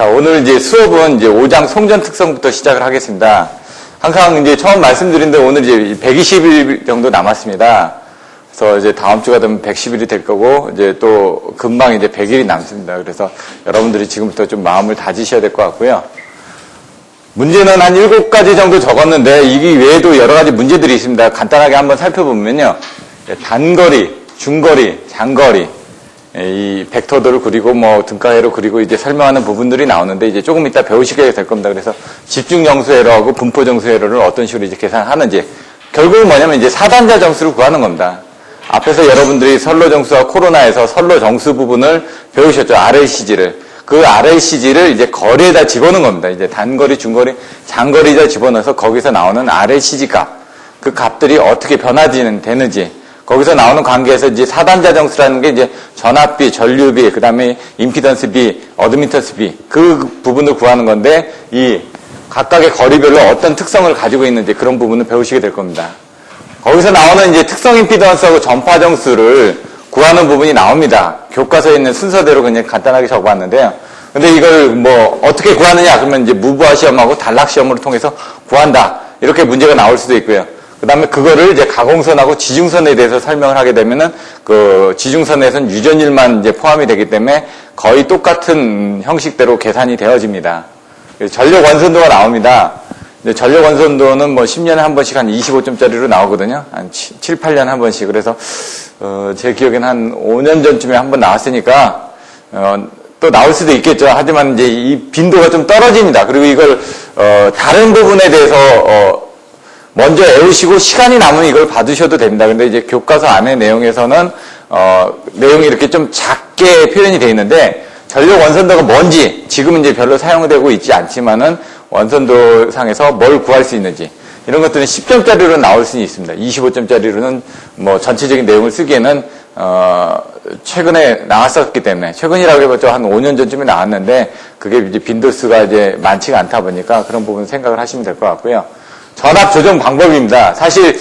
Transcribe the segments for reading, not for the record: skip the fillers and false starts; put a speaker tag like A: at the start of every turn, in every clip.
A: 자, 오늘 이제 수업은 이제 5장 송전 특성부터 시작을 하겠습니다. 항상 이제 처음 말씀드린 대로 오늘 이제 120일 정도 남았습니다. 그래서 이제 다음 주가 되면 110일이 될 거고, 이제 또 금방 이제 100일이 남습니다. 그래서 여러분들이 지금부터 좀 마음을 다지셔야 될 것 같고요. 문제는 한 7가지 정도 적었는데, 이 외에도 여러 가지 문제들이 있습니다. 간단하게 한번 살펴보면요. 단거리, 중거리, 장거리, 이 벡터들을 그리고 뭐 등가회로 그리고 이제 설명하는 부분들이 나오는데 이제 조금 이따 배우시게 될 겁니다. 그래서 집중 정수 에러하고 분포 정수 에러를 어떤 식으로 이제 계산하는지 결국은 뭐냐면 이제 사단자 정수를 구하는 겁니다. 앞에서 여러분들이 선로 정수와 코로나에서 선로 정수 부분을 배우셨죠. RLCG를. 그 RLCG를 이제 거리에다 집어넣은 겁니다. 이제 단거리, 중거리, 장거리에다 집어넣어서 거기서 나오는 RLCG 값. 그 값들이 어떻게 변화되는지 거기서 나오는 관계에서 이제 사단자 정수라는 게 이제 전압비, 전류비, 그 다음에 임피던스비, 어드미턴스비 그 부분을 구하는 건데 이 각각의 거리별로 어떤 특성을 가지고 있는지 그런 부분을 배우시게 될 겁니다. 거기서 나오는 이제 특성 임피던스하고 전파 정수를 구하는 부분이 나옵니다. 교과서에 있는 순서대로 그냥 간단하게 적어봤는데요. 근데 이걸 뭐 어떻게 구하느냐 그러면 이제 무부하 시험하고 단락 시험을 통해서 구한다. 이렇게 문제가 나올 수도 있고요. 그 다음에 그거를 이제 가공선하고 지중선에 대해서 설명을 하게 되면은 그 지중선에서는 유전일만 이제 포함이 되기 때문에 거의 똑같은 형식대로 계산이 되어집니다. 전력 완선도가 나옵니다. 전력 완선도는 뭐 10년에 한 번씩 한 25점짜리로 나오거든요. 한 7, 8년에 한 번씩. 그래서, 제 기억에는 한 5년 전쯤에 한 번 나왔으니까, 또 나올 수도 있겠죠. 하지만 이제 이 빈도가 좀 떨어집니다. 그리고 이걸, 다른 부분에 대해서, 먼저 외우시고 시간이 남으면 이걸 받으셔도 됩니다. 근데 이제 교과서 안의 내용에서는, 내용이 이렇게 좀 작게 표현이 되어 있는데, 전력 완선도가 뭔지, 지금은 이제 별로 사용되고 있지 않지만은, 완선도상에서 뭘 구할 수 있는지, 이런 것들은 10점짜리로 나올 수는 있습니다. 25점짜리로는 뭐 전체적인 내용을 쓰기에는, 최근에 나왔었기 때문에, 최근이라고 해봤자 한 5년 전쯤에 나왔는데, 그게 이제 빈도수가 이제 많지가 않다 보니까 그런 부분 생각을 하시면 될 것 같고요. 전압 조정 방법입니다. 사실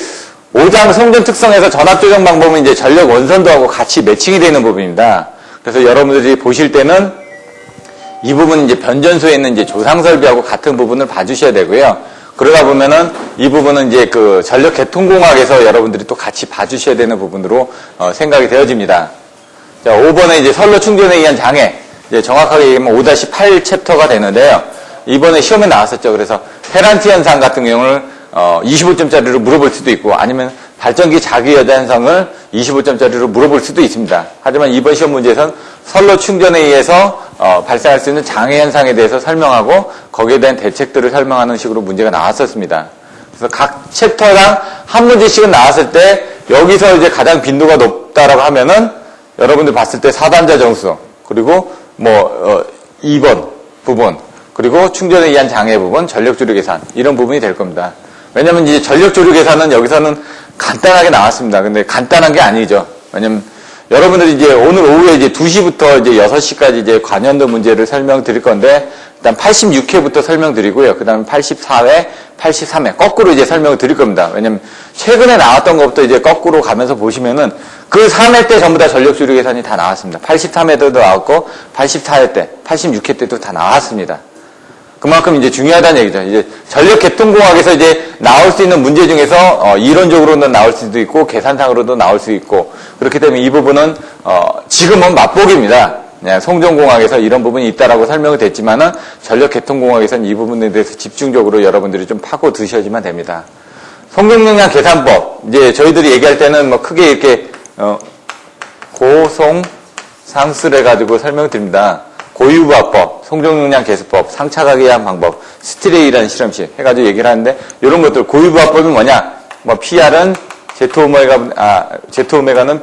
A: 5장 송전 특성에서 전압 조정 방법은 이제 전력 원선도하고 같이 매칭이 되는 부분입니다. 그래서 여러분들이 보실 때는 이 부분은 이제 변전소에 있는 이제 조상 설비하고 같은 부분을 봐주셔야 되고요. 그러다 보면은 이 부분은 이제 그 전력 개통공학에서 여러분들이 또 같이 봐주셔야 되는 부분으로 생각이 되어집니다. 자, 5번에 이제 선로 충전에 의한 장애. 이제 정확하게 얘기하면 5-8 챕터가 되는데요. 이번에 시험에 나왔었죠. 그래서 페란티 현상 같은 경우를 25점짜리로 물어볼 수도 있고 아니면 발전기 자기 여자 현상을 25점짜리로 물어볼 수도 있습니다. 하지만 이번 시험 문제에서는 선로 충전에 의해서 발생할 수 있는 장애 현상에 대해서 설명하고 거기에 대한 대책들을 설명하는 식으로 문제가 나왔었습니다. 그래서 각 챕터당 한 문제씩은 나왔을 때 여기서 이제 가장 빈도가 높다라고 하면은 여러분들 봤을 때 사단자 정수 그리고 뭐 2번 부분 그리고 충전에 의한 장애 부분, 전력 조류 계산 이런 부분이 될 겁니다. 왜냐면 이제 전력 조류 계산은 여기서는 간단하게 나왔습니다. 근데 간단한 게 아니죠. 왜냐면 여러분들이 이제 오늘 오후에 이제 2시부터 이제 6시까지 이제 관연도 문제를 설명드릴 건데 일단 86회부터 설명드리고요. 그 다음에 84회, 83회 거꾸로 이제 설명을 드릴 겁니다. 왜냐면 최근에 나왔던 것부터 이제 거꾸로 가면서 보시면은 그 3회 때 전부 다 전력 조류 계산이 다 나왔습니다. 83회 때도 나왔고 84회 때, 86회 때도 다 나왔습니다. 그만큼 이제 중요하다는 얘기죠. 이제 전력 개통공학에서 이제 나올 수 있는 문제 중에서 이론적으로는 나올 수도 있고 계산상으로도 나올 수 있고 그렇기 때문에 이 부분은 지금은 맛보기입니다. 송전공학에서 이런 부분이 있다라고 설명이 됐지만은 전력 개통공학에서는 이 부분에 대해서 집중적으로 여러분들이 좀 파고 드셔야지만 됩니다. 송전용량 계산법 이제 저희들이 얘기할 때는 뭐 크게 이렇게 고송 상수를 해가지고 설명드립니다. 고유부하법, 송정용량 계수법, 상차각에 의한 방법, 스트레이라는 실험실 해가지고 얘기를 하는데 이런 것들 고유부하법이 뭐냐? 뭐 PR은 제토오메가는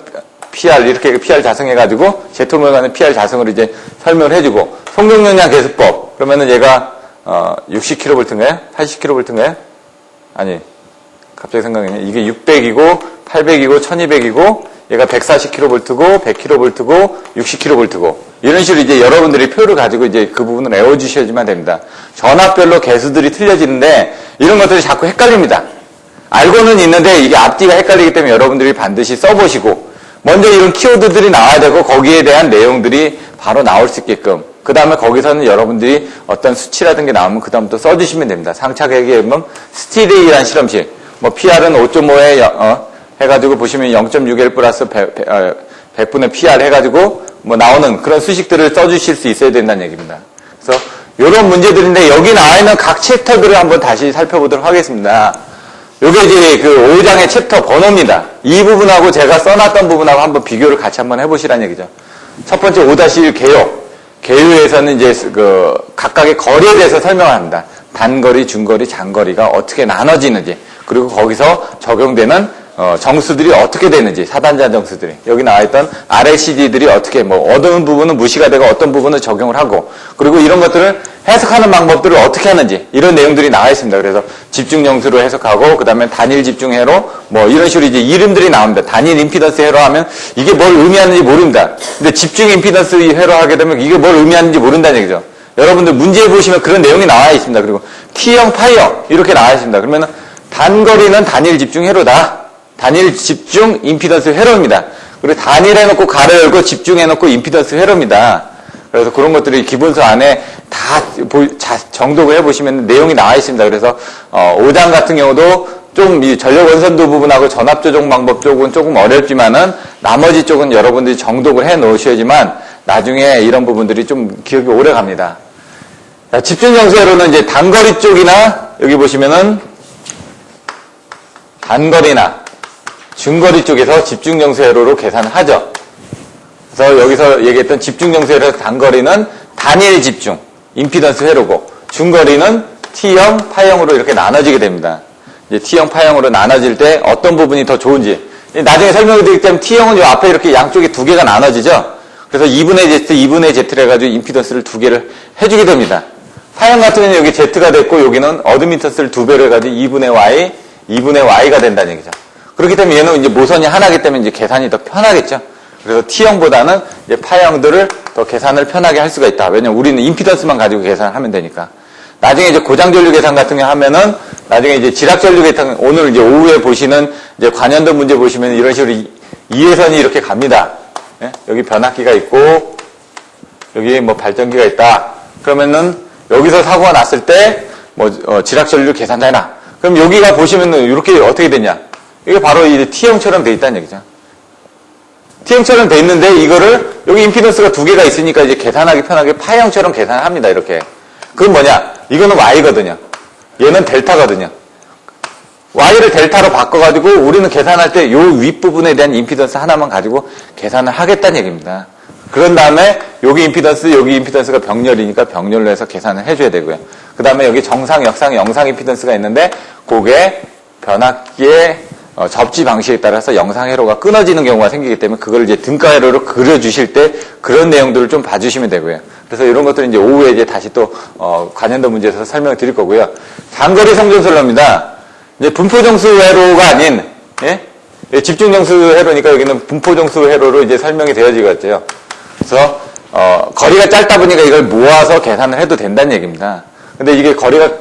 A: PR 이렇게 PR 자성해가지고 제토오메가는 PR 자성으로 이제 설명을 해주고 송정용량 계수법 그러면은 얘가 60kV인가요? 80kV인가요? 아니 갑자기 생각나네. 이게 600이고 800이고 1200이고 얘가 140kV고 100kV고 60kV고 이런 식으로 이제 여러분들이 표를 가지고 이제 그 부분을 외워주셔야지만 됩니다. 전압별로 개수들이 틀려지는데 이런 것들이 자꾸 헷갈립니다. 알고는 있는데 이게 앞뒤가 헷갈리기 때문에 여러분들이 반드시 써보시고 먼저 이런 키워드들이 나와야 되고 거기에 대한 내용들이 바로 나올 수 있게끔 그 다음에 거기서는 여러분들이 어떤 수치라든가 나오면 그 다음부터 써주시면 됩니다. 상착액에 보면 스티데이라는 실험실, 뭐 PR은 5.5에 해가지고 보시면 0.6L 플러스 100분의 PR 해가지고 뭐 나오는 그런 수식들을 써주실 수 있어야 된다는 얘기입니다. 그래서 이런 문제들인데 여기 나와 있는 각 챕터들을 한번 다시 살펴보도록 하겠습니다. 요게 이제 그 5장의 챕터 번호입니다. 이 부분하고 제가 써놨던 부분하고 한번 비교를 같이 한번 해보시라는 얘기죠. 첫 번째 5-1 개요. 개요에서는 이제 그 각각의 거리에 대해서 설명합니다. 단거리, 중거리, 장거리가 어떻게 나눠지는지, 그리고 거기서 적용되는 정수들이 어떻게 되는지, 사단자 정수들이 여기 나와있던 RLCD들이 어떻게 어떤 부분은 무시가 되고 어떤 부분은 적용을 하고, 그리고 이런 것들을 해석하는 방법들을 어떻게 하는지 이런 내용들이 나와 있습니다. 그래서 집중 정수로 해석하고, 그 다음에 단일 집중 회로 이런 식으로 이제 이름들이 나옵니다. 단일 임피던스 회로 하면 이게 뭘 의미하는지 모릅니다. 근데 집중 임피던스 회로 하게 되면 이게 뭘 의미하는지 모른다는 얘기죠. 여러분들 문제에 보시면 그런 내용이 나와 있습니다. 그리고 T형, 파이형 이렇게 나와 있습니다. 그러면 단거리는 단일 집중 회로다. 단일 집중 임피던스 회로입니다. 그리고 단일해놓고 가로 열고 집중해놓고 임피던스 회로입니다. 그래서 그런 것들이 기본서 안에 다 정독을 해보시면 내용이 나와 있습니다. 그래서 5장 같은 경우도 좀 이 전력 원선도 부분하고 전압 조정 방법 쪽은 조금 어렵지만은 나머지 쪽은 여러분들이 정독을 해 놓으셔야지만 나중에 이런 부분들이 좀 기억이 오래 갑니다. 자, 집중 정수회로는 이제 단거리 쪽이나 여기 보시면은 단거리나 중거리 쪽에서 집중 정수회로로 계산을 하죠. 그래서 여기서 얘기했던 집중 정수회로에서 단거리는 단일 집중 임피던스 회로고, 중거리는 T형, 파형으로 이렇게 나눠지게 됩니다. 이제 T형, 파형으로 나눠질 때 어떤 부분이 더 좋은지 나중에 설명을 드리기 때문에 T형은 요 앞에 이렇게 양쪽에 두 개가 나눠지죠. 그래서 2분의 Z, 2분의 Z를 해가지고 임피던스를 두 개를 해주게 됩니다. 파형 같은 경우는 여기 Z가 됐고 여기는 어드미턴스를 두 배로 해가지고 2분의 Y, 2분의 Y가 된다는 얘기죠. 그렇기 때문에 얘는 이제 모선이 하나이기 때문에 이제 계산이 더 편하겠죠. 그래서 T형보다는 이제 파형들을 더 계산을 편하게 할 수가 있다. 왜냐면 우리는 임피던스만 가지고 계산하면 되니까. 나중에 이제 고장전류 계산 같은 경우 하면은 나중에 이제 지락전류 계산, 오늘 이제 오후에 보시는 이제 관연도 문제 보시면 이런 식으로 이해선이 이렇게 갑니다. 예? 여기 변압기가 있고 여기 발전기가 있다. 그러면은 여기서 사고가 났을 때 지락전류 계산해라. 그럼 여기가 보시면은 이렇게 어떻게 되냐? 이게 바로 이제 T형처럼 돼 있다는 얘기죠. T형처럼 돼 있는데 이거를 여기 임피던스가 두 개가 있으니까 이제 계산하기 편하게 파형처럼 계산을 합니다. 이렇게. 그건 뭐냐? 이거는 Y거든요. 얘는 델타거든요. Y를 델타로 바꿔가지고 우리는 계산할 때 요 윗부분에 대한 임피던스 하나만 가지고 계산을 하겠다는 얘기입니다. 그런 다음에 여기 임피던스가 병렬이니까 병렬로 해서 계산을 해줘야 되고요. 그 다음에 여기 정상, 역상, 영상 임피던스가 있는데 그게 변압기의 접지 방식에 따라서 영상 회로가 끊어지는 경우가 생기기 때문에 그걸 이제 등가 회로로 그려주실 때 그런 내용들을 좀 봐주시면 되고요. 그래서 이런 것들은 이제 오후에 이제 다시 또 관연도 문제에서 설명을 드릴 거고요. 장거리 성전설로입니다. 이제 분포정수 회로가 아닌 집중정수 회로니까 여기는 분포정수 회로로 이제 설명이 되어지겠죠. 그래서 거리가 짧다 보니까 이걸 모아서 계산을 해도 된다는 얘기입니다. 근데 이게 거리가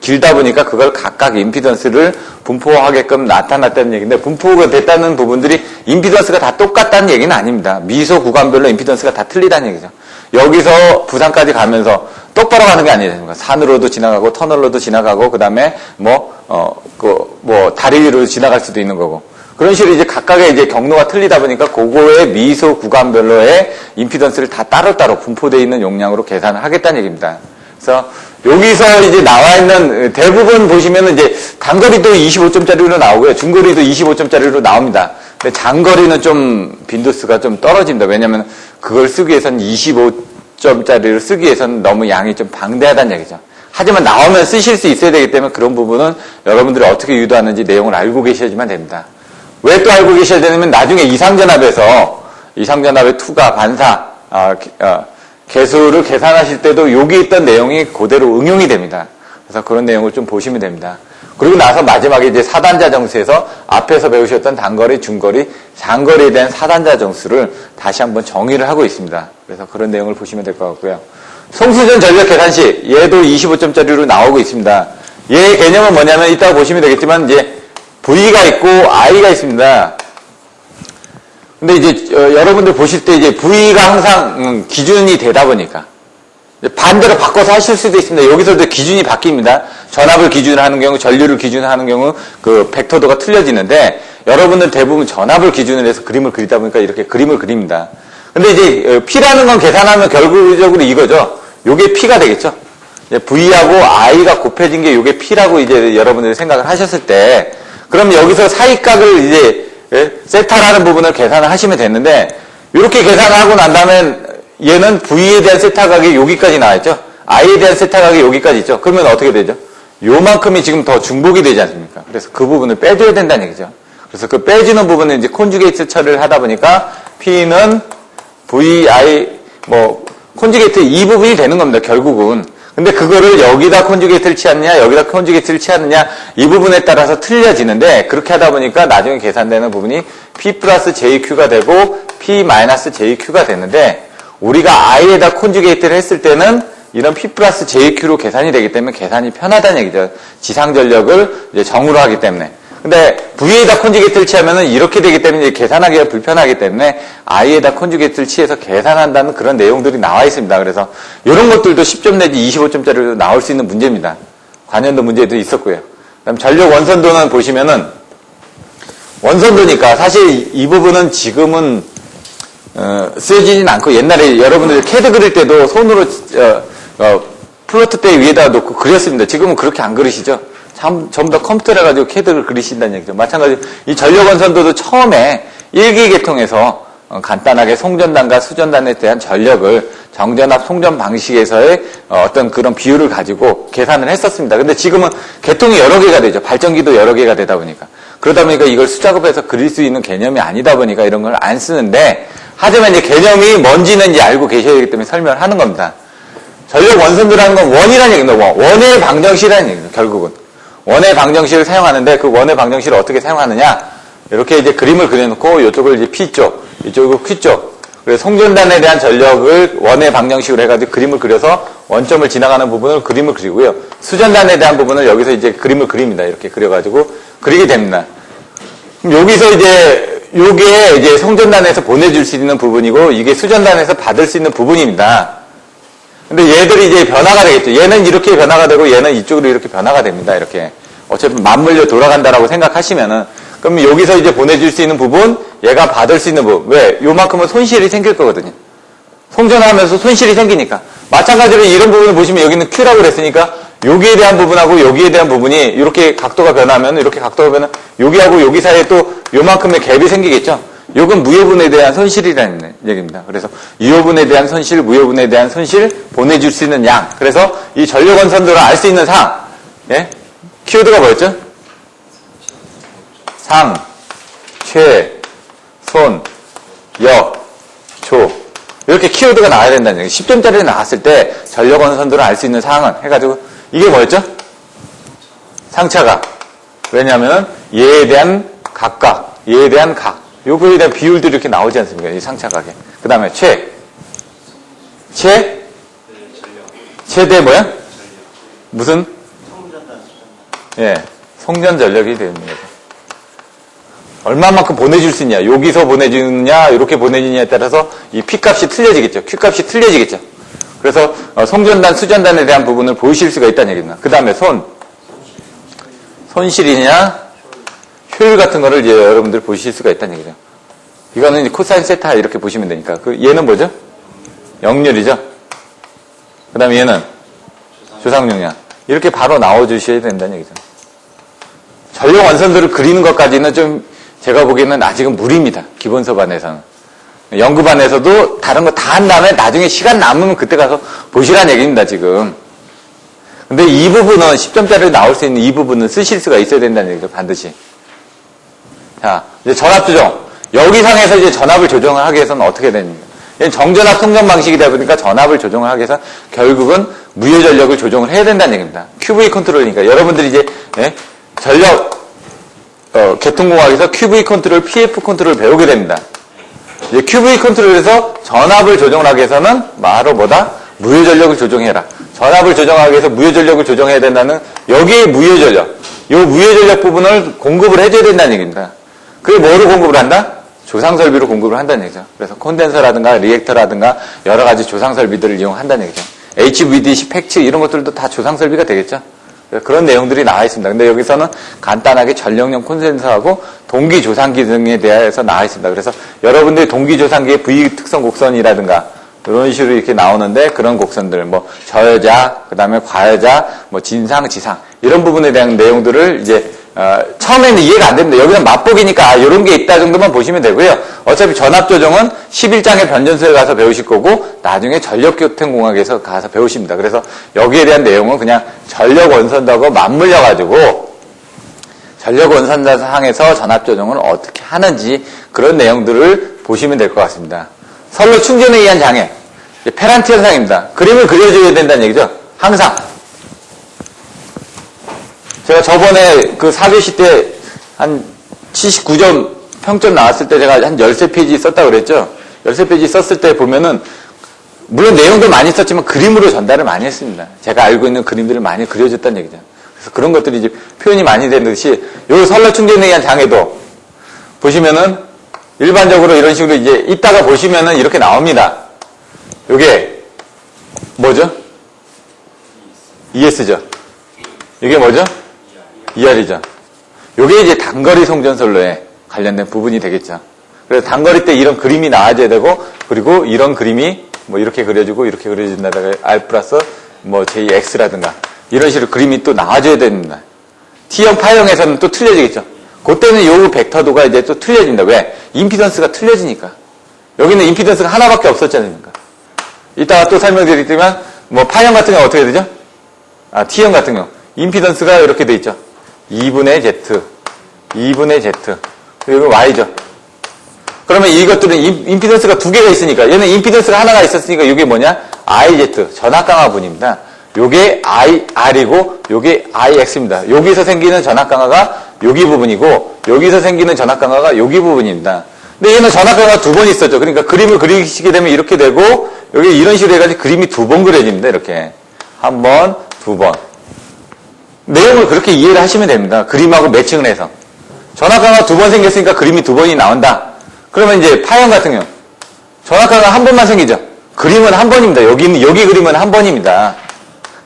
A: 길다 보니까 그걸 각각 임피던스를 분포하게끔 나타났다는 얘기인데, 분포가 됐다는 부분들이 임피던스가 다 똑같다는 얘기는 아닙니다. 미소 구간별로 임피던스가 다 틀리다는 얘기죠. 여기서 부산까지 가면서 똑바로 가는 게 아니에요. 산으로도 지나가고 터널로도 지나가고 그 다음에 다리 위로 지나갈 수도 있는 거고, 그런 식으로 이제 각각의 이제 경로가 틀리다 보니까 그거의 미소 구간별로의 임피던스를 다 따로따로 분포되어 있는 용량으로 계산을 하겠다는 얘기입니다. 그래서 여기서 이제 나와 있는 대부분 보시면은 이제 단거리도 25점짜리로 나오고요. 중거리도 25점짜리로 나옵니다. 근데 장거리는 좀 빈도수가 좀 떨어집니다. 왜냐면 그걸 쓰기 위해서는 25점짜리를 쓰기 위해서는 너무 양이 좀 방대하다는 얘기죠. 하지만 나오면 쓰실 수 있어야 되기 때문에 그런 부분은 여러분들이 어떻게 유도하는지 내용을 알고 계셔야지만 됩니다. 왜 또 알고 계셔야 되냐면 나중에 이상전압의 투과, 반사, 개수를 계산하실 때도 여기 있던 내용이 그대로 응용이 됩니다. 그래서 그런 내용을 좀 보시면 됩니다. 그리고 나서 마지막에 이제 사단자 정수에서 앞에서 배우셨던 단거리, 중거리, 장거리에 대한 사단자 정수를 다시 한번 정의를 하고 있습니다. 그래서 그런 내용을 보시면 될 것 같고요. 송수전 전력 계산식, 얘도 25점짜리로 나오고 있습니다. 얘 개념은 뭐냐면 이따가 보시면 되겠지만 이제 V가 있고 I가 있습니다. 근데 이제 여러분들 보실 때 이제 V가 항상 기준이 되다 보니까 반대로 바꿔서 하실 수도 있습니다. 여기서도 기준이 바뀝니다. 전압을 기준으로 하는 경우, 전류를 기준으로 하는 경우 그 벡터도가 틀려지는데 여러분들 대부분 전압을 기준으로 해서 그림을 그리다 보니까 이렇게 그림을 그립니다. 근데 이제 P라는 건 계산하면 결국적으로 이거죠. 요게 P가 되겠죠. V하고 I가 곱해진 게 요게 P라고 이제 여러분들이 생각을 하셨을 때 그럼 여기서 사이각을 이제 세타라는 부분을 계산을 하시면 되는데 이렇게 계산을 하고 난 다음에 얘는 V에 대한 세타각이 여기까지 나와있죠. I에 대한 세타각이 여기까지 있죠. 그러면 어떻게 되죠? 요만큼이 지금 더 중복이 되지 않습니까? 그래서 그 부분을 빼줘야 된다는 얘기죠. 그래서 그 빼주는 부분은 이제 콘주게이트 처리를 하다 보니까 P는 VI, 콘주게이트 이 부분이 되는 겁니다, 결국은. 근데 그거를 여기다 콘주게이트를 취하느냐, 여기다 콘주게이트를 취하느냐, 이 부분에 따라서 틀려지는데, 그렇게 하다 보니까 나중에 계산되는 부분이 P 플러스 JQ가 되고, P 마이너스 JQ가 되는데, 우리가 I에다 콘주게이트를 했을 때는 이런 P 플러스 JQ로 계산이 되기 때문에 계산이 편하다는 얘기죠. 지상 전력을 이제 정으로 하기 때문에. 근데 V에다 콘주게이트를 취하면은 이렇게 되기 때문에 이제 계산하기가 불편하기 때문에 I에다 콘주게이트를 취해서 계산한다는 그런 내용들이 나와 있습니다. 그래서 이런 것들도 10점 내지 25점짜리로 나올 수 있는 문제입니다. 관연도 문제도 있었고요. 그다음 전력 원선도는 보시면은 원선도니까 사실 이 부분은 지금은 쓰여지진 않고 옛날에 여러분들 캐드 그릴 때도 손으로 플로트대 위에다 놓고 그렸습니다. 지금은 그렇게 안 그리시죠? 전부 다 컴퓨터를 해가지고 캐드를 그리신다는 얘기죠. 마찬가지로 이 전력원선도도 처음에 1기 계통에서 간단하게 송전단과 수전단에 대한 전력을 정전압 송전 방식에서의 어떤 그런 비율을 가지고 계산을 했었습니다. 근데 지금은 계통이 여러 개가 되죠. 발전기도 여러 개가 되다 보니까. 그러다 보니까 이걸 수작업해서 그릴 수 있는 개념이 아니다 보니까 이런 걸 안 쓰는데, 하지만 이제 개념이 뭔지는 이제 알고 계셔야 되기 때문에 설명을 하는 겁니다. 전력 원선도라는 건 원이라는 얘기입니다. 원의 방정식이라는 얘기입니다. 결국은. 원의 방정식을 사용하는데 그 원의 방정식을 어떻게 사용하느냐? 이렇게 이제 그림을 그려놓고 이쪽을 이제 P쪽, 이쪽을 Q쪽. 그래서 송전단에 대한 전력을 원의 방정식으로 해가지고 그림을 그려서 원점을 지나가는 부분을 그림을 그리고요. 수전단에 대한 부분을 여기서 이제 그림을 그립니다. 이렇게 그려가지고 그리게 됩니다. 그럼 여기서 이제 요게 이제 송전단에서 보내줄 수 있는 부분이고 이게 수전단에서 받을 수 있는 부분입니다. 근데 얘들이 이제 변화가 되겠죠. 얘는 이렇게 변화가 되고 얘는 이쪽으로 이렇게 변화가 됩니다. 이렇게. 어차피 맞물려 돌아간다라고 생각하시면은. 그럼 여기서 이제 보내줄 수 있는 부분, 얘가 받을 수 있는 부분. 왜? 요만큼은 손실이 생길 거거든요. 송전하면서 손실이 생기니까. 마찬가지로 이런 부분을 보시면 여기는 Q라고 그랬으니까 여기에 대한 부분하고 여기에 대한 부분이 이렇게 각도가 변하면 이렇게 각도가 변하면 여기하고 여기 사이에 또 요만큼의 갭이 생기겠죠. 요건 무효분에 대한 손실이라는 얘기입니다. 그래서 유효분에 대한 손실, 무효분에 대한 손실, 보내줄 수 있는 양. 그래서 이 전력원선도를 알 수 있는 상. 예? 키워드가 뭐였죠? 상, 최, 손, 역, 조. 이렇게 키워드가 나와야 된다는 얘기. 10점짜리 나왔을 때 전력원선도를 알 수 있는 상은 해가지고 이게 뭐였죠? 상차각. 왜냐하면 얘에 대한 각각, 얘에 대한 각. 요거에 대한 비율들이 이렇게 나오지 않습니까? 이 상차각에. 그 다음에 최대 뭐야? 무슨? 예, 송전 전력이 되는 거죠. 얼마만큼 보내줄 수 있냐, 여기서 보내주느냐, 이렇게 보내주느냐에 따라서 이 P값이 틀려지겠죠. Q값이 틀려지겠죠. 그래서 송전단, 수전단에 대한 부분을 보실 수가 있다는 얘기입니다. 그 다음에 손실이냐, 효율 같은 거를 이제 여러분들 보실 수가 있다는 얘기죠. 이거는 이제 코사인 세타 이렇게 보시면 되니까. 얘는 뭐죠? 역률이죠? 그 다음에 얘는 조상용량. 이렇게 바로 나와주셔야 된다는 얘기죠. 전력 원선도를 그리는 것까지는 좀 제가 보기에는 아직은 무리입니다. 기본서반에서는. 연구반에서도 다른 거 다 한 다음에 나중에 시간 남으면 그때 가서 보시라는 얘기입니다, 지금. 근데 이 부분은 10점짜리 나올 수 있는 이 부분은 쓰실 수가 있어야 된다는 얘기죠, 반드시. 자, 이제 전압 조정. 여기 상에서 이제 전압을 조정을 하기 위해서는 어떻게 됩니까? 정전압 송전 방식이다 보니까 전압을 조정을 하기 위해서 결국은 무효 전력을 조정을 해야 된다는 얘기입니다. QV 컨트롤이니까 여러분들이 이제 전력 계통공학에서 QV 컨트롤, PF 컨트롤을 배우게 됩니다. 이제 QV 컨트롤에서 전압을 조정을 하기 위해서는 바로 뭐다? 무효 전력을 조정해라. 전압을 조정하기 위해서 무효 전력을 조정해야 된다는 여기에 무효 전력. 이 무효 전력 부분을 공급을 해줘야 된다는 얘기입니다. 그게 뭐로 공급을 한다? 조상 설비로 공급을 한다는 얘기죠. 그래서 콘덴서라든가 리액터라든가 여러 가지 조상 설비들을 이용한다는 얘기죠. HVDC, 패치 이런 것들도 다 조상 설비가 되겠죠. 그런 내용들이 나와 있습니다. 근데 여기서는 간단하게 전력용 콘센서하고 동기 조상기 등에 대해서 나와 있습니다. 그래서 여러분들이 동기 조상기의 V 특성 곡선이라든가 이런 식으로 이렇게 나오는데 그런 곡선들, 뭐 저여자, 그 다음에 과여자, 뭐 진상, 지상 이런 부분에 대한 내용들을 이제 처음에는 이해가 안 됩니다. 여기는 맛보기니까 이런 게 있다 정도만 보시면 되고요. 어차피 전압조정은 11장의 변전소에 가서 배우실 거고 나중에 전력교통공학에서 가서 배우십니다. 그래서 여기에 대한 내용은 그냥 전력원선도하고 맞물려가지고 전력원선상에서 전압조정을 어떻게 하는지 그런 내용들을 보시면 될 것 같습니다. 선로 충전에 의한 장애, 페란티 현상입니다. 그림을 그려줘야 된다는 얘기죠. 항상. 제가 저번에 그 4교시 때 한 79점 평점 나왔을 때 제가 한 13페이지 썼다고 그랬죠. 13페이지 썼을 때 보면은 물론 내용도 많이 썼지만 그림으로 전달을 많이 했습니다. 제가 알고 있는 그림들을 많이 그려줬다는 얘기죠. 그래서 그런 것들이 이제 표현이 많이 되는 듯이 요 선로 충전에 의한 장애도 보시면은 일반적으로 이런 식으로 이제 이따가 보시면은 이렇게 나옵니다. 요게 뭐죠? ES죠. 이게 뭐죠? ER이죠. 요게 이제 단거리 송전선로에 관련된 부분이 되겠죠. 그래서 단거리 때 이런 그림이 나와줘야 되고, 그리고 이런 그림이 뭐 이렇게 그려주고, 이렇게 그려준다든가, R 플러스 뭐 JX라든가, 이런 식으로 그림이 또 나와줘야 됩니다. T형, 파형에서는 또 틀려지겠죠. 그때는 요 벡터도가 이제 또 틀려집니다. 왜? 임피던스가 틀려지니까. 여기는 임피던스가 하나밖에 없었잖아요. 이따가 또 설명드리겠지만, 뭐 파형 같은 경우 어떻게 되죠? T형 같은 경우. 임피던스가 이렇게 돼 있죠. 2분의 Z, 2분의 Z, 그리고 Y죠. 그러면 이것들은 임피던스가 두 개가 있으니까, 얘는 임피던스가 하나가 있었으니까 이게 뭐냐? IZ, 전압강화분입니다. 요게 IR이고, 요게 IX입니다. 여기서 생기는 전압강화가 여기 부분이고, 여기서 생기는 전압강화가 여기 부분입니다. 근데 얘는 전압강화가 두 번 있었죠. 그러니까 그림을 그리시게 되면 이렇게 되고, 여기 이런 식으로 해가지고 그림이 두 번 그려집니다. 이렇게. 한 번, 두 번. 내용을 그렇게 이해를 하시면 됩니다. 그림하고 매칭을 해서. 전압강화 두 번 생겼으니까 그림이 두 번이 나온다. 그러면 이제 파형 같은 경우. 전압강화 한 번만 생기죠. 그림은 한 번입니다. 여기 그림은 한 번입니다.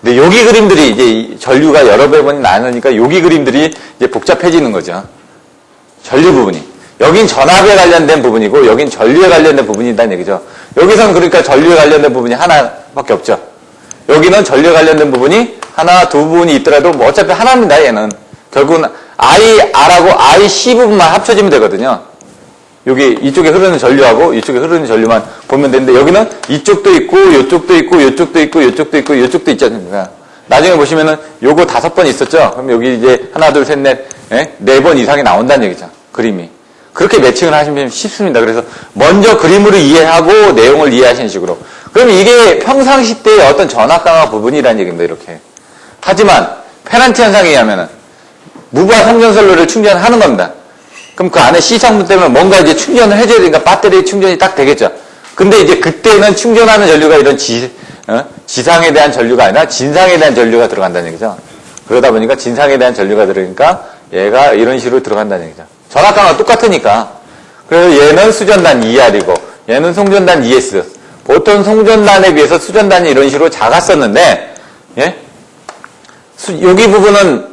A: 근데 여기 그림들이 이제 전류가 여러 번이 나누니까 여기 그림들이 이제 복잡해지는 거죠. 전류 부분이. 여긴 전압에 관련된 부분이고 여긴 전류에 관련된 부분이라는 얘기죠. 여기서는 그러니까 전류에 관련된 부분이 하나밖에 없죠. 여기는 전류에 관련된 부분이 하나, 두 부분이 있더라도 뭐 어차피 하나입니다, 얘는. 결국은 IR하고 IC 부분만 합쳐지면 되거든요. 여기 이쪽에 흐르는 전류하고 이쪽에 흐르는 전류만 보면 되는데 여기는 이쪽도 있고 이쪽도 있고 이쪽도 있고 이쪽도 있고 이쪽도 있지 않습니까? 나중에 보시면은 요거 5번 있었죠? 그럼 여기 이제 하나, 둘, 셋, 넷, 4번 이상이 나온다는 얘기죠. 그림이. 그렇게 매칭을 하시면 쉽습니다. 그래서 먼저 그림으로 이해하고 내용을 이해하시는 식으로. 그럼 이게 평상시 때의 어떤 전압강화 부분이라는 얘기입니다. 이렇게. 하지만 페란티 현상에 의하면은 무부하 성전선로를 충전하는 겁니다. 그럼 그 안에 C성분 때문에 뭔가 이제 충전을 해줘야 되니까 배터리 충전이 딱 되겠죠. 근데 이제 그때는 충전하는 전류가 이런 지상에 대한 전류가 아니라 진상에 대한 전류가 들어간다는 얘기죠. 그러다 보니까 진상에 대한 전류가 들어가니까 얘가 이런 식으로 들어간다는 얘기죠. 전압강화가 똑같으니까. 그래서 얘는 수전단 ER이고 얘는 송전단 ES. 보통 송전단에 비해서 수전단이 이런 식으로 작았었는데 예? 여기 부분은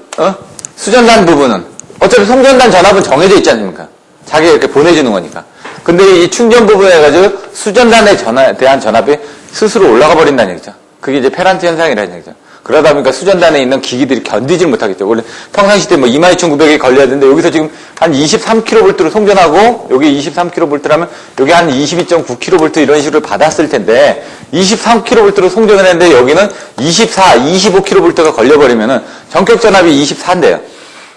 A: 수전단 부분은 어차피 송전단 전압은 정해져 있지 않습니까? 자기가 이렇게 보내주는 거니까. 근데 이 충전 부분에 해가지고 수전단에 대한 전압이 스스로 올라가 버린다는 얘기죠. 그게 이제 페란티 현상이라는 얘기죠. 그러다 보니까 수전단에 있는 기기들이 견디질 못하겠죠. 원래 평상시 때 뭐 22,900에 걸려야 되는데 여기서 지금 한 23kV로 송전하고 여기 23kV라면 여기 한 22.9kV 이런 식으로 받았을 텐데 23kV로 송전을 했는데 여기는 24, 25kV가 걸려버리면은 전격 전압이 24인데요.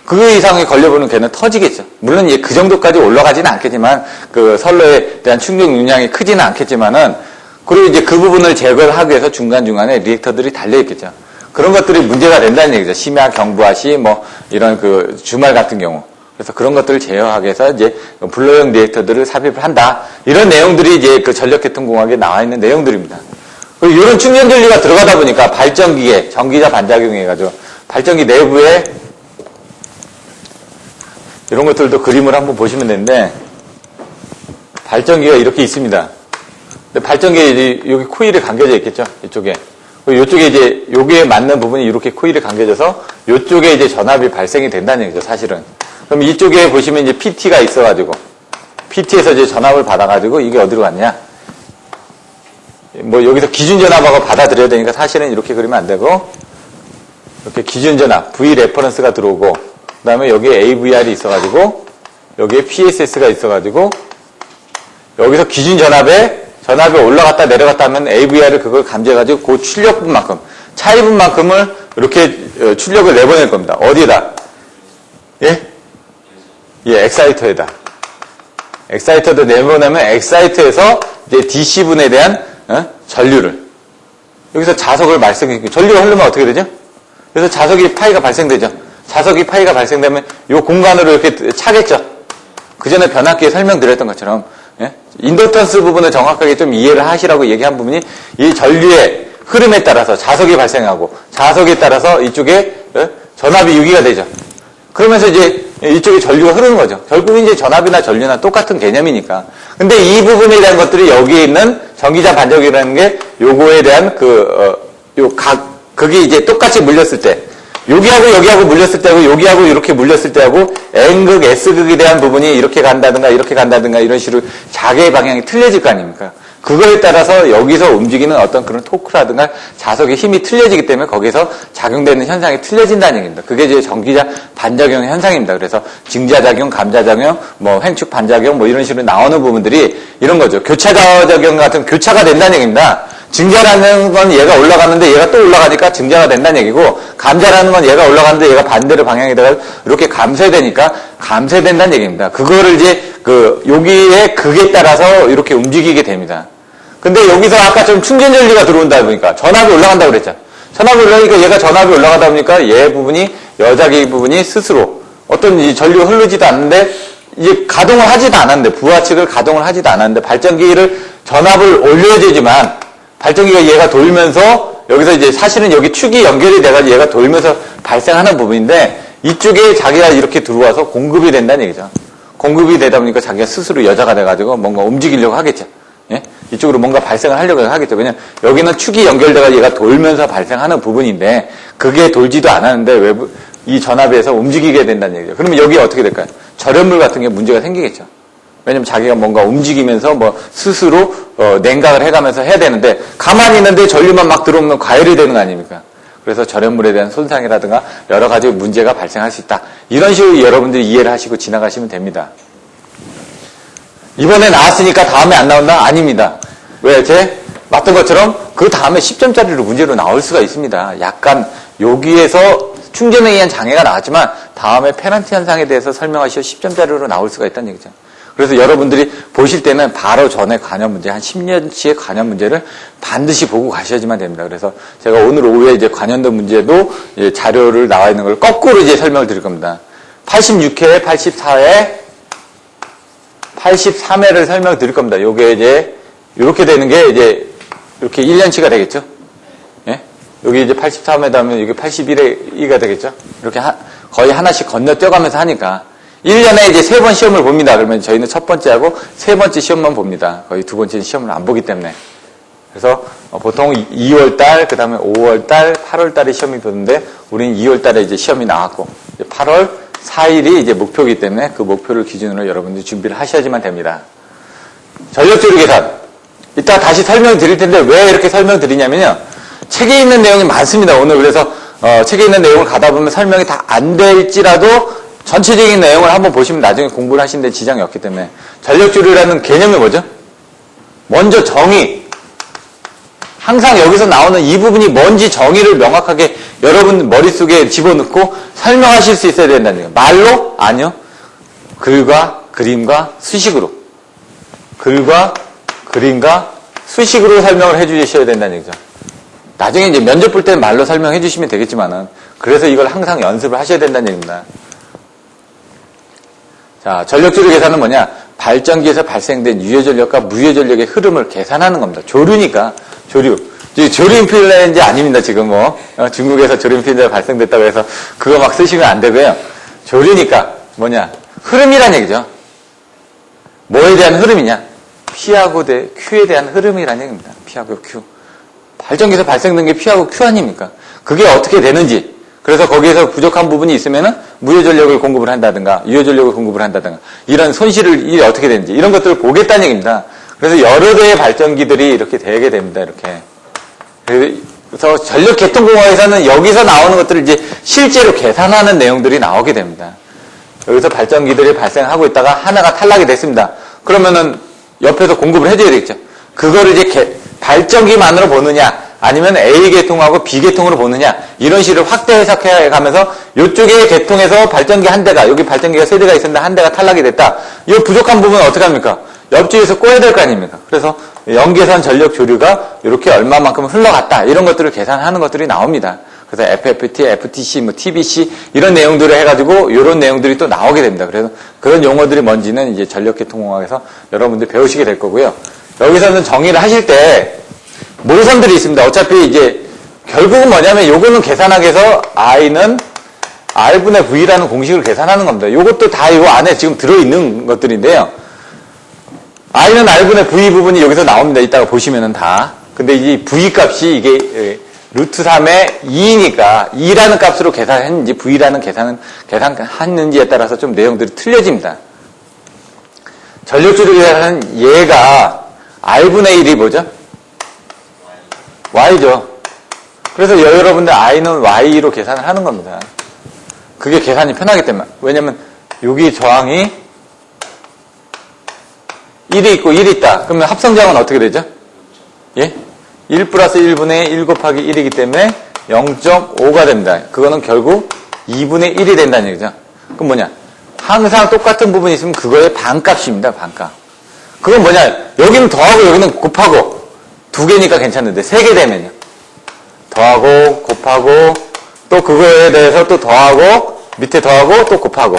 A: 그 이상에 걸려보는 걔는 터지겠죠. 물론 그 정도까지 올라가지는 않겠지만 그 선로에 대한 충격 용량이 크지는 않겠지만은 그리고 이제 그 부분을 제거를 하기 위해서 중간중간에 리액터들이 달려있겠죠. 그런 것들이 문제가 된다는 얘기죠. 심야 경부하시, 뭐, 이런 그 주말 같은 경우. 그래서 그런 것들을 제어하기 위해서 이제 블로형 리액터들을 삽입을 한다. 이런 내용들이 이제 그 전력계통공학에 나와 있는 내용들입니다. 그리고 이런 충전 전류가 들어가다 보니까 발전기에 전기자 반작용해가지고 발전기 내부에 이런 것들도 그림을 한번 보시면 되는데 발전기가 이렇게 있습니다. 근데 발전기에 여기 코일이 감겨져 있겠죠. 이쪽에. 이쪽에 이제 여기에 맞는 부분이 이렇게 코일이 감겨져서 이쪽에 이제 전압이 발생이 된다는 얘기죠, 사실은. 그럼 이쪽에 보시면 이제 PT가 있어가지고 PT에서 이제 전압을 받아가지고 이게 어디로 갔냐? 뭐 여기서 기준 전압하고 받아들여야 되니까 사실은 이렇게 그리면 안 되고 이렇게 기준 전압 V 레퍼런스가 들어오고 그다음에 여기에 AVR이 있어가지고 여기에 PSS가 있어가지고 여기서 기준 전압이 올라갔다 내려갔다 하면 AVR을 그걸 감지해가지고 그 출력분만큼 차이분만큼을 이렇게 출력을 내보낼 겁니다. 어디에다? 예, 엑사이터에다. 엑사이터도 내보내면 엑사이터에서 이제 DC분에 대한 전류를 여기서 자석을 발생시키고 전류가 흐르면 어떻게 되죠? 그래서 자석이 파이가 발생되죠. 자석이 파이가 발생되면 이 공간으로 이렇게 차겠죠. 그 전에 변압기에 설명드렸던 것처럼 인덕턴스 부분을 정확하게 좀 이해를 하시라고 얘기한 부분이 이 전류의 흐름에 따라서 자석이 발생하고 자석에 따라서 이쪽에 전압이 유기가 되죠. 그러면서 이제 이쪽에 전류가 흐르는 거죠. 결국은 이제 전압이나 전류나 똑같은 개념이니까. 근데 이 부분에 대한 것들이 여기에 있는 전기자 반작용이라는 게 요거에 대한 그게 이제 똑같이 물렸을 때 여기하고 물렸을 때하고 여기하고 이렇게 물렸을 때하고 N극, S극에 대한 부분이 이렇게 간다든가 이런 식으로 자개의 방향이 틀려질 거 아닙니까? 그거에 따라서 여기서 움직이는 어떤 그런 토크라든가 자석의 힘이 틀려지기 때문에 거기서 작용되는 현상이 틀려진다는 얘기입니다. 그게 이제 전기자 반작용의 현상입니다. 그래서 증자작용, 감자작용, 뭐 횡축 반작용 뭐 이런 식으로 나오는 부분들이 이런 거죠. 교차작용 같은 교차가 된다는 얘기입니다. 증자라는 건 얘가 올라가는데 얘가 또 올라가니까 증자가 된다는 얘기고 감자라는 건 얘가 올라가는데 얘가 반대로 방향에다가 이렇게 감쇄되니까 감쇄된다는 얘기입니다. 그거를 이제 여기에 극에 따라서 이렇게 움직이게 됩니다. 근데 여기서 아까처럼 충전 전류가 들어온다 보니까 전압이 올라간다고 그랬죠. 전압이 올라가니까 얘가 전압이 올라가다 보니까 얘 부분이 여자기 부분이 스스로 어떤 이 전류가 흐르지도 않는데 이제 가동을 하지도 않았는데 부하 측을 가동을 하지도 않았는데 발전기를 전압을 올려야 되지만 발전기가 얘가 돌면서 여기서 이제 사실은 여기 축이 연결이 돼가지고 얘가 돌면서 발생하는 부분인데 이쪽에 자기가 이렇게 들어와서 공급이 된다는 얘기죠. 공급이 되다 보니까 자기가 스스로 여자가 돼가지고 뭔가 움직이려고 하겠죠. 예? 이쪽으로 뭔가 발생을 하려고 하겠죠. 왜냐면 여기는 축이 연결돼가 얘가 돌면서 발생하는 부분인데 그게 돌지도 않았는데 외부 이 전압에서 움직이게 된다는 얘기죠. 그러면 여기 어떻게 될까요? 절연물 같은 게 문제가 생기겠죠. 왜냐면 자기가 뭔가 움직이면서 뭐 스스로 냉각을 해가면서 해야 되는데 가만히 있는데 전류만 막 들어오면 과열이 되는 거 아닙니까? 그래서 절연물에 대한 손상이라든가 여러 가지 문제가 발생할 수 있다. 이런 식으로 여러분들이 이해를 하시고 지나가시면 됩니다. 이번에 나왔으니까 다음에 안 나온다? 아닙니다. 왜? 제 맞던 것처럼 그 다음에 10점짜리로 문제로 나올 수가 있습니다. 약간 여기에서 충전에 의한 장애가 나왔지만 다음에 페널티 현상에 대해서 설명하시어 10점짜리로 나올 수가 있다는 얘기죠. 그래서 여러분들이 보실 때는 바로 전에 관련 문제, 한 10년치의 관련 문제를 반드시 보고 가셔야지만 됩니다. 그래서 제가 오늘 오후에 이제 관련된 문제도 이제 자료를 나와 있는 걸 거꾸로 이제 설명을 드릴 겁니다. 86회, 84회, 83회를 설명을 드릴 겁니다. 요게 이제, 이렇게 되는 게 이제, 이렇게 1년치가 되겠죠? 예? 여기 이제 83회 다음에 여기 81회가 되겠죠? 이렇게 거의 하나씩 건너뛰어가면서 하니까. 1년에 이제 3번 시험을 봅니다. 그러면 저희는 첫 번째하고 세 번째 시험만 봅니다. 거의 두 번째는 시험을 안 보기 때문에. 그래서 보통 2월달, 그 다음에 5월달, 8월달에 시험이 보는데 우리는 2월달에 이제 시험이 나왔고 8월 4일이 이제 목표이기 때문에 그 목표를 기준으로 여러분들이 준비를 하셔야지만 됩니다. 전력조류 계산. 이따 다시 설명 드릴 텐데 왜 이렇게 설명 드리냐면요. 책에 있는 내용이 많습니다. 오늘 그래서 책에 있는 내용을 가다 보면 설명이 다 안 될지라도 전체적인 내용을 한번 보시면 나중에 공부를 하시는데 지장이 없기 때문에 전력조류라는 개념이 뭐죠? 먼저 정의. 항상 여기서 나오는 이 부분이 뭔지 정의를 명확하게 여러분 머릿속에 집어넣고 설명하실 수 있어야 된다는 얘기예요. 말로? 아니요. 글과 그림과 수식으로. 글과 그림과 수식으로 설명을 해주셔야 된다는 얘기죠. 나중에 이제 면접 볼 때는 말로 설명해 주시면 되겠지만은 그래서 이걸 항상 연습을 하셔야 된다는 얘기입니다. 자, 전력조류 계산은 뭐냐? 발전기에서 발생된 유효전력과 무효전력의 흐름을 계산하는 겁니다. 조류니까, 조류. 조류 인플루엔자 아닙니다, 지금 뭐. 중국에서 조류 인플루엔자가 발생됐다고 해서 그거 막 쓰시면 안 되고요. 조류니까 뭐냐? 흐름이란 얘기죠. 뭐에 대한 흐름이냐? P하고 Q에 대한 흐름이란 얘기입니다. P하고 Q. 발전기에서 발생된 게 P하고 Q 아닙니까? 그게 어떻게 되는지. 그래서 거기에서 부족한 부분이 있으면은 무효전력을 공급을 한다든가, 유효전력을 공급을 한다든가, 이런 손실이 어떻게 되는지, 이런 것들을 보겠다는 얘기입니다. 그래서 여러 대의 발전기들이 이렇게 되게 됩니다, 이렇게. 그래서 전력계통공학에서는 여기서 나오는 것들을 이제 실제로 계산하는 내용들이 나오게 됩니다. 여기서 발전기들이 발생하고 있다가 하나가 탈락이 됐습니다. 그러면은 옆에서 공급을 해줘야 되겠죠. 그거를 이제 발전기만으로 보느냐, 아니면 A계통하고 B계통으로 보느냐, 이런 식으로 확대 해석해 가면서 이쪽에 계통에서 발전기 한 대가, 여기 발전기가 3대가 있었는데 한 대가 탈락이 됐다. 이 부족한 부분은 어떻게 합니까? 옆쪽에서 꼬야 될 거 아닙니까? 그래서 연계선 전력 조류가 이렇게 얼마만큼 흘러갔다. 이런 것들을 계산하는 것들이 나옵니다. 그래서 FFT, FTC, 뭐 TBC 이런 내용들을 해가지고 이런 내용들이 또 나오게 됩니다. 그래서 그런 용어들이 뭔지는 이제 전력계통공학에서 여러분들 배우시게 될 거고요. 여기서는 정의를 하실 때 모선들이 있습니다. 어차피 이제 결국은 뭐냐면 요거는 계산하기 위해서 I는 R분의 V라는 공식을 계산하는 겁니다. 요것도 다 요 안에 지금 들어있는 것들인데요. I는 R분의 V 부분이 여기서 나옵니다. 이따가 보시면은 다. 근데 이 V 값이 이게 루트 3의 2니까 2라는 값으로 계산했는지 V라는 계산했는지에 따라서 좀 내용들이 틀려집니다. 전력조류 계산하는 얘가 R분의 1이 뭐죠? Y죠. 그래서 여러분들 I는 Y로 계산을 하는 겁니다. 그게 계산이 편하기 때문에. 왜냐면 여기 저항이 1이 있고 1이 있다. 그러면 합성저항은 어떻게 되죠? 예? 1 플러스 1분의 1 곱하기 1이기 때문에 0.5가 됩니다. 그거는 결국 2분의 1이 된다는 얘기죠. 그럼 뭐냐? 항상 똑같은 부분이 있으면 그거의 반값입니다. 반값. 그건 뭐냐? 여기는 더하고 여기는 곱하고 두 개니까 괜찮은데 세 개 되면요. 더하고 곱하고 또 그거에 대해서 또 더하고 밑에 더하고 또 곱하고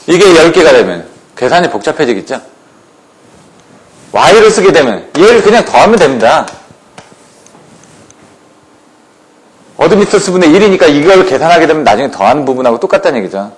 A: 이게 10개가 되면 계산이 복잡해지겠죠. Y를 쓰게 되면 얘를 그냥 더하면 됩니다. 어드미터스 분의 1이니까 이걸 계산하게 되면 나중에 더하는 부분하고 똑같다는 얘기죠.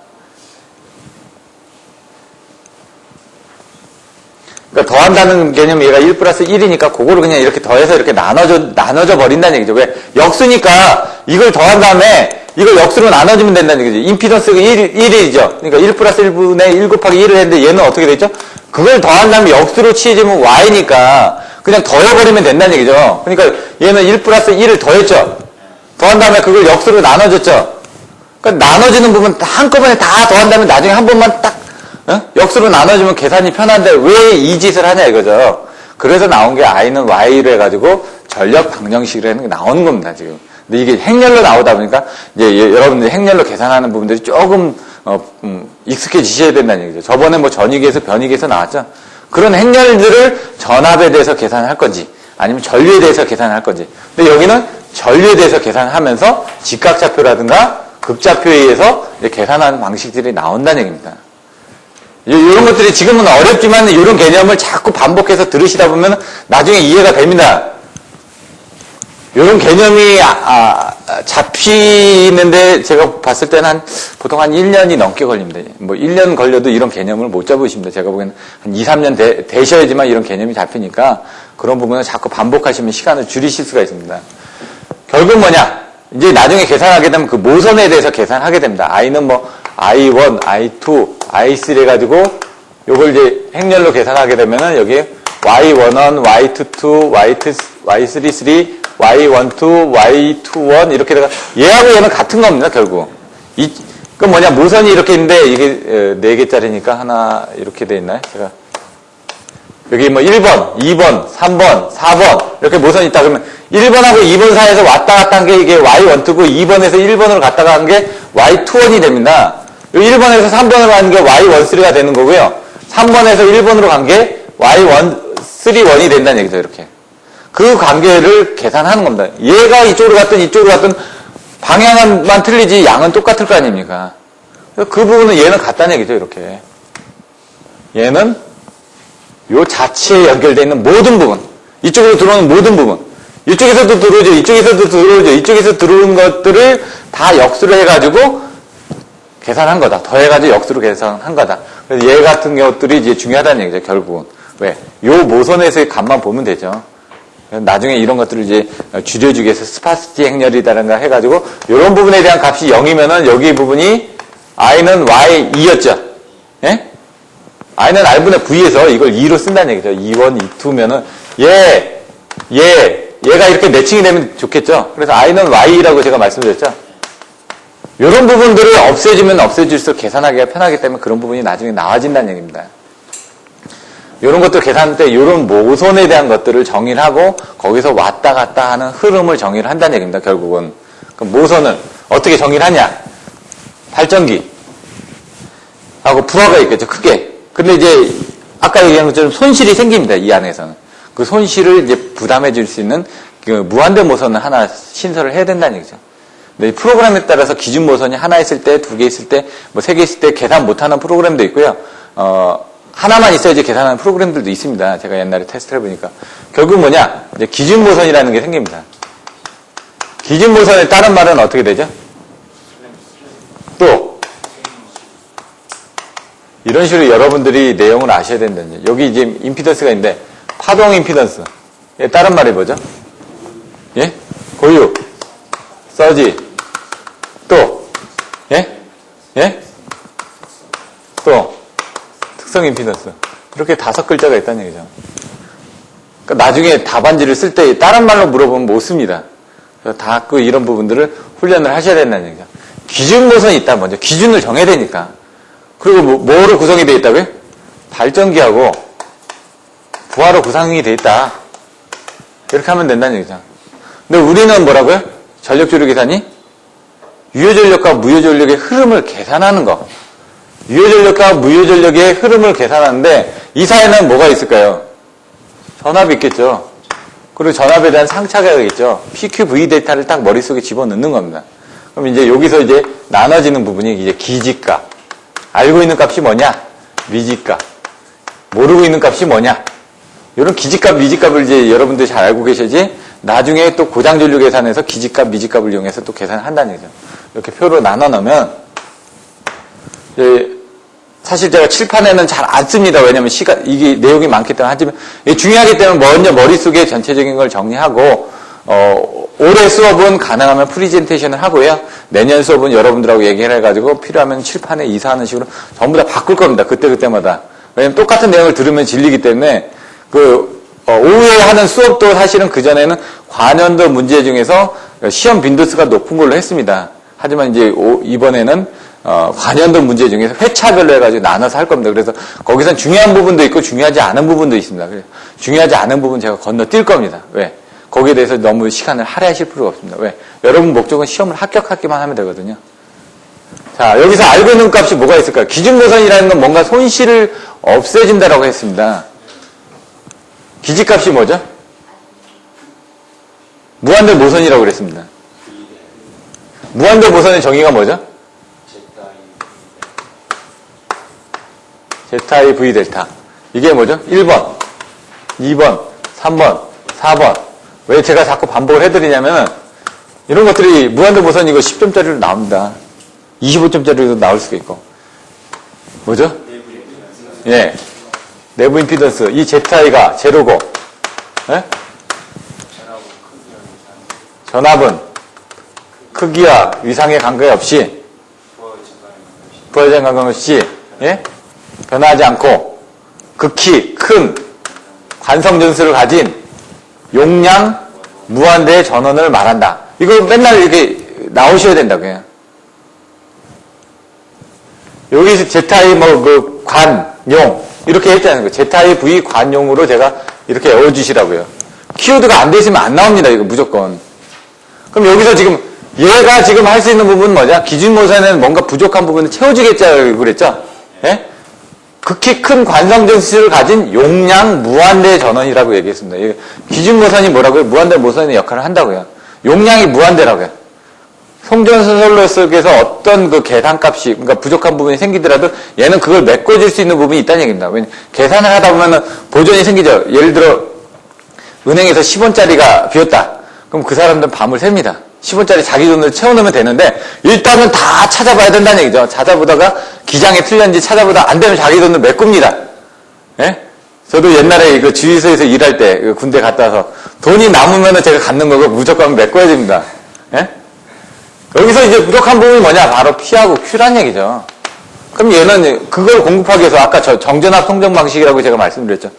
A: 그러니까 더한다는 개념이 얘가 1 플러스 1이니까 그거를 그냥 이렇게 더해서 이렇게 나눠져 버린다는 얘기죠. 왜? 역수니까 이걸 더한 다음에 이걸 역수로 나눠주면 된다는 얘기죠. 임피던스가 1이죠. 그러니까 1 플러스 1분의 1 곱하기 1을 했는데 얘는 어떻게 되죠? 그걸 더한 다음에 역수로 취해지면 Y니까 그냥 더해버리면 된다는 얘기죠. 그러니까 얘는 1 플러스 1을 더했죠. 더한 다음에 그걸 역수로 나눠줬죠. 그러니까 나눠지는 부분 한꺼번에 다 더한 다음에 나중에 한 번만 딱 역수로 나눠주면 계산이 편한데 왜 이 짓을 하냐 이거죠. 그래서 나온 게 I는 Y로 해가지고 전력 방정식이라는 게 나오는 겁니다, 지금. 근데 이게 행렬로 나오다 보니까 이제 여러분들이 행렬로 계산하는 부분들이 조금 익숙해지셔야 된다는 얘기죠. 저번에 뭐 전위기에서 변위기에서 나왔죠. 그런 행렬들을 전압에 대해서 계산할 건지 아니면 전류에 대해서 계산할 건지. 근데 여기는 전류에 대해서 계산하면서 직각좌표라든가 극좌표에 의해서 계산하는 방식들이 나온다는 얘기입니다. 이런 것들이 지금은 어렵지만 이런 개념을 자꾸 반복해서 들으시다 보면 나중에 이해가 됩니다. 이런 개념이 잡히는데 제가 봤을 때는 보통 한 1년이 넘게 걸립니다. 뭐 1년 걸려도 이런 개념을 못 잡으십니다. 제가 보기에는 한 2, 3년 되셔야지만 이런 개념이 잡히니까 그런 부분을 자꾸 반복하시면 시간을 줄이실 수가 있습니다. 결국 뭐냐? 이제 나중에 계산하게 되면 그 모선에 대해서 계산하게 됩니다. I는 뭐 I1, I2, I3 해가지고 요걸 이제 행렬로 계산하게 되면은 여기 Y11, Y22, Y33, Y12, Y21 이렇게 돼가 얘하고 얘는 같은 겁니다, 결국. 그럼 뭐냐, 모선이 이렇게 있는데 이게 4개짜리니까 하나 이렇게 돼 있나요? 제가 여기 뭐 1번, 2번, 3번, 4번 이렇게 모선이 있다 그러면 1번하고 2번 사이에서 왔다 갔다 한 게 이게 Y12고 2번에서 1번으로 갔다가 한 게 Y21이 됩니다. 1번에서 3번으로 가는 게 Y13가 되는 거고요. 3번에서 1번으로 간 게 Y31이 된다는 얘기죠, 이렇게. 그 관계를 계산하는 겁니다. 얘가 이쪽으로 갔든 이쪽으로 갔든 방향만 틀리지 양은 똑같을 거 아닙니까? 그 부분은 얘는 같다는 얘기죠, 이렇게. 얘는 요 자체에 연결되어 있는 모든 부분, 이쪽으로 들어오는 모든 부분, 이쪽에서도 들어오죠, 이쪽에서도 들어오죠, 이쪽에서 들어오는 것들을 다 역수를 해가지고 계산한 거다. 더해가지고 역수로 계산한 거다. 그래서 얘 같은 것들이 이제 중요하다는 얘기죠, 결국은. 왜? 요 모선에서의 값만 보면 되죠. 나중에 이런 것들을 이제 줄여주기 위해서 스파시티 행렬이다라든가 해가지고 이런 부분에 대한 값이 0이면은 여기 부분이 i는 y 2였죠. 예? i는 r분의 v에서 이걸 2로 쓴다는 얘기죠. 2원, 2,2면은 얘가 이렇게 매칭이 되면 좋겠죠. 그래서 i는 y라고 제가 말씀드렸죠. 이런 부분들을 없애주면 없애줄수록 계산하기가 편하기 때문에 그런 부분이 나중에 나와진다는 얘기입니다. 이런 것들 계산할 때 이런 모선에 대한 것들을 정의를 하고 거기서 왔다 갔다 하는 흐름을 정의를 한다는 얘기입니다. 결국은. 그럼 모선은 어떻게 정의를 하냐? 발전기 하고 불화가 있겠죠. 크게. 근데 이제 아까 얘기한 것처럼 손실이 생깁니다. 이 안에서는. 그 손실을 이제 부담해 줄 수 있는 그 무한대 모선을 하나 신설을 해야 된다는 얘기죠. 근데 이 프로그램에 따라서 기준 모선이 하나 있을 때, 두 개 있을 때, 뭐 세 개 있을 때 계산 못하는 프로그램도 있고요. 하나만 있어야지 계산하는 프로그램들도 있습니다. 제가 옛날에 테스트를 해보니까. 결국 뭐냐? 이제 기준 모선이라는 게 생깁니다. 기준 모선의 다른 말은 어떻게 되죠? 또 이런 식으로 여러분들이 내용을 아셔야 된다는 여기 이제 임피던스가 있는데 파동 임피던스. 다른 말이 뭐죠? 예? 고유, 서지, 또, 예? 예? 또, 특성 임피던스. 이렇게 5글자가 있다는 얘기죠. 그러니까 나중에 답안지를 쓸 때 다른 말로 물어보면 못 씁니다. 그래서 다 이런 부분들을 훈련을 하셔야 된다는 얘기죠. 기준 모선이 있다. 먼저 기준을 정해야 되니까. 그리고 뭐로 구성이 되어 있다고요? 발전기하고 부하로 구성이 되어 있다. 이렇게 하면 된다는 얘기죠. 근데 우리는 뭐라고요? 전력조류 계산이 유효전력과 무효전력의 흐름을 계산하는 거. 유효전력과 무효전력의 흐름을 계산하는데 이 사이에는 뭐가 있을까요? 전압이 있겠죠. 그리고 전압에 대한 상차가 있겠죠. PQV 데이터를 딱 머릿속에 집어넣는 겁니다. 그럼 이제 여기서 이제 나눠지는 부분이 이제 기지값. 알고 있는 값이 뭐냐? 미지값. 모르고 있는 값이 뭐냐? 이런 기지값, 미지값을 이제 여러분들이 잘 알고 계셔야지 나중에 또 고장전류 계산해서 기지값, 미지값을 이용해서 또 계산을 한다는 얘기죠. 이렇게 표로 나눠 놓으면 사실 제가 칠판에는 잘 안 씁니다. 왜냐면 이게 내용이 많기 때문에. 하지만 중요하기 때문에 먼저 머릿속에 전체적인 걸 정리하고 올해 수업은 가능하면 프리젠테이션을 하고요. 내년 수업은 여러분들하고 얘기를 해가지고 필요하면 칠판에 이사하는 식으로 전부 다 바꿀 겁니다. 그때마다. 왜냐면 똑같은 내용을 들으면 질리기 때문에 오후에 하는 수업도 사실은 그전에는 관연도 문제 중에서 시험 빈도수가 높은 걸로 했습니다. 하지만 이제 이번에는 관연도 문제 중에서 회차별로 해가지고 나눠서 할 겁니다. 그래서 거기선 중요한 부분도 있고 중요하지 않은 부분도 있습니다. 중요하지 않은 부분 제가 건너뛸 겁니다. 왜? 거기에 대해서 너무 시간을 할애하실 필요가 없습니다. 왜? 여러분 목적은 시험을 합격하기만 하면 되거든요. 자, 여기서 알고 있는 값이 뭐가 있을까요? 기준모선이라는 건 뭔가 손실을 없애준다라고 했습니다. 기지값이 뭐죠? 무한대 모선이라고 그랬습니다. 무한대 모선의 정의가 뭐죠? 제타이 V 델타. 이게 뭐죠? 1번, 2번, 3번, 4번. 왜 제가 자꾸 반복을 해드리냐면은 이런 것들이 무한대 모선 이거 10점짜리로 나옵니다. 25점짜리로 나올 수가 있고. 뭐죠? 예. 내부 임피던스. 이 ZI가 제로고, 예? 전압은 크기와 위상에 관계없이, 부하에 관계없이, 예? 변하지 않고, 극히 큰 관성전수를 가진 용량 무한대의 전원을 말한다. 이거 맨날 이렇게 나오셔야 된다고요. 여기서 ZI 관용 이렇게 했잖아요. ZI V 관용으로 제가 이렇게 외워주시라고요. 키워드가 안 돼 있으면 안 나옵니다. 이거 무조건. 그럼 여기서 지금 얘가 지금 할 수 있는 부분은 뭐냐? 기준 모선에는 뭔가 부족한 부분을 채워주겠죠. 그랬죠? 예? 극히 큰 관성전수를 가진 용량 무한대 전원이라고 얘기했습니다. 기준 모선이 뭐라고요? 무한대 모선의 역할을 한다고요. 용량이 무한대라고요. 송전선로 속에서 어떤 그 계산값이, 그러니까 부족한 부분이 생기더라도 얘는 그걸 메꿔줄 수 있는 부분이 있다는 얘기입니다. 왜냐면 계산을 하다 보면은 보존이 생기죠. 예를 들어, 은행에서 10원짜리가 비었다. 그럼 그 사람들은 밤을 샙니다. 10원짜리 자기 돈을 채워넣으면 되는데, 일단은 다 찾아봐야 된다는 얘기죠. 찾아보다가 기장이 틀렸는지 찾아보다 안 되면 자기 돈을 메꿉니다. 예? 저도 옛날에 그 주유소에서 일할 때, 군대 갔다 와서 돈이 남으면은 제가 갖는 거고 무조건 메꿔야 됩니다. 예? 여기서 이제 부족한 부분이 뭐냐? 바로 P하고 Q란 얘기죠. 그럼 얘는 그걸 공급하기 위해서 아까 정전압 성정 방식이라고 제가 말씀드렸죠.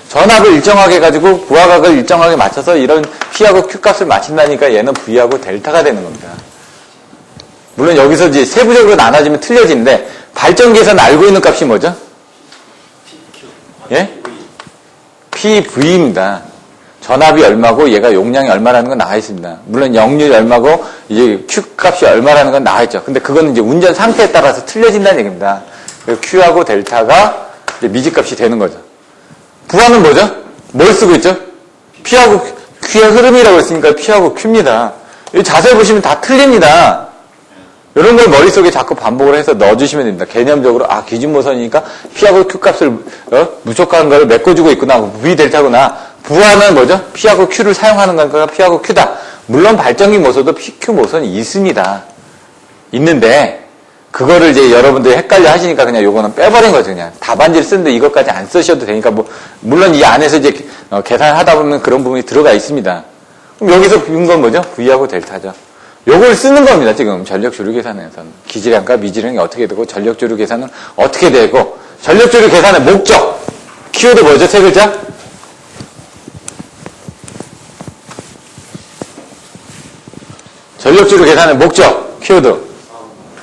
A: 전압을 일정하게 가지고 부하각을 일정하게 맞춰서 이런 P하고 Q 값을 맞춘다니까 얘는 V하고 델타가 되는 겁니다. 물론 여기서 이제 세부적으로 나눠지면 틀려지는데 발전기에서는 알고 있는 값이 뭐죠? 예? PV입니다. 전압이 얼마고 얘가 용량이 얼마라는 건 나와 있습니다. 물론 역률이 얼마고 이제 Q 값이 얼마라는 건 나와 있죠. 근데 그거는 이제 운전 상태에 따라서 틀려진다는 얘기입니다. Q하고 델타가 이제 미지값이 되는 거죠. 부하는 뭐죠? 뭘 쓰고 있죠? P하고 Q의 흐름이라고 했으니까 P하고 Q입니다. 이 자세히 보시면 다 틀립니다. 이런 걸 머릿속에 자꾸 반복을 해서 넣어주시면 됩니다. 개념적으로 기준모선이니까 P하고 Q 값을 무조건 걸 메꿔주고 있구나. V 델타구나. 부하는 뭐죠? P하고 Q를 사용하는 거니까 P하고 Q다. 물론 발전기 모선도 PQ 모선이 있습니다. 있는데 그거를 이제 여러분들이 헷갈려 하시니까 그냥 요거는 빼버린 거죠. 그냥 답안지를 쓰는데 이것까지 안 쓰셔도 되니까 물론 이 안에서 이제 계산을 하다 보면 그런 부분이 들어가 있습니다. 그럼 여기서 비운 건 뭐죠? V하고 델타죠. 요걸 쓰는 겁니다. 지금 전력조류 계산에서는 기질량과 미질량이 어떻게 되고 전력조류 계산은 어떻게 되고 전력조류 계산의 목적 키워드 뭐죠? 세 글자? 전력조류 계산의 목적 키워드